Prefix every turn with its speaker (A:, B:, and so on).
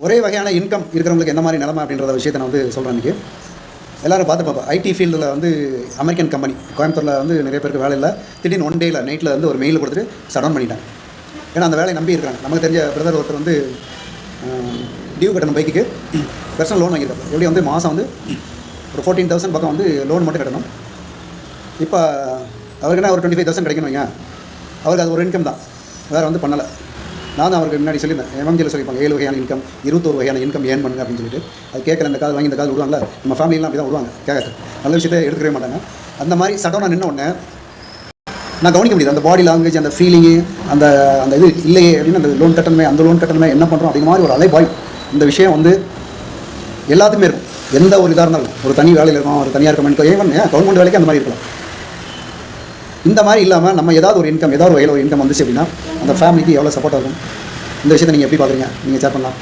A: ஒரே வகையான இன்கம் இருக்கிறவங்களுக்கு என்ன மாதிரி நிலமை அப்படின்ற விஷயத்தை நான் வந்து சொல்கிறேன் இன்றைக்கி. எல்லோரும் பார்த்து பார்ப்போம். ஐடி ஃபீல்டில் வந்து அமெரிக்கன் கம்பெனி கோயம்புத்தூரில் வந்து நிறைய பேருக்கு வேலை இல்லை. திடீர்னு ஒன் டேயில் நைட்டில் வந்து ஒரு மெயில் கொடுத்துட்டு ஷட் பண்ணிட்டாங்க. ஏன்னா அந்த வேலையை நம்பி இருக்காங்க. நமக்கு தெரிஞ்ச பிரதர் ஒருத்தர் வந்து டியூ கட்டணும் பைக்குக்கு பர்சனல் லோன் வாங்கியிருக்காங்க. எப்படி வந்து மாதம் வந்து ஒரு 14,000 பக்கம் வந்து லோன் மட்டும் கட்டணும். இப்போ அவருக்கு என்ன ஒரு 25,000 கிடைக்கணும் வைங்க. அவருக்கு அது ஒரு இன்கம் தான், வேறு வந்து பண்ணலை. நான் தான் அவருக்கு முன்னாடி சொல்லியிருந்தேன். எம்எம்ஜியில் சொல்லியிருப்பாங்க 7 வகையான இன்கம் 21 வகையான இன்கம் ஏர்ன் பண்ணுங்க அப்படின்னு சொல்லிட்டு. அது கேட்கல, இந்த கால் வாங்கி இந்த கால் விடுவாங்களா, நம்ம ஃபேமிலியெலாம் அப்படி தான் விடுவாங்க. கேட்க நல்ல விஷயத்தை எடுக்கவே மாட்டாங்க. அந்த மாதிரி சடனாக நின்ன உடனே நான் கவனிக்க முடியுது. அந்த பாடி லாங்குவேஜ், அந்த ஃபீலிங்கு, அந்த அந்த இது இல்லையே அப்படின்னு, அந்த லோன் கட்டணுமே அந்த லோன் கட்டணுமே என்ன பண்ணுறோம் அப்படிங்கிற மாதிரி ஒரு அலைபாய். இந்த விஷயம் வந்து எல்லாத்துக்குமே இருக்கும். எந்த ஒரு இதாக இருந்தாலும், ஒரு தனி வேலையில் இருக்கும், ஒரு தனியார் கம்பெனி, ஈவன் கவர்மெண்ட் வேலைக்கு அந்த மாதிரி இருக்கலாம். இந்த மாதிரி இல்லாமல் நம்ம ஏதாவது ஒரு இன்கம், ஏதாவது ஒரு வகையில் ஒரு இன்கம் வந்துச்சு அப்படின்னா அந்த ஃபேமிலிக்கு எவ்வளோ சப்போர்ட்டாக இருக்கும். இந்த விஷயத்தை நீங்கள் எப்படி பார்க்குறீங்க? நீங்கள் ஷேர் பண்ணலாம்.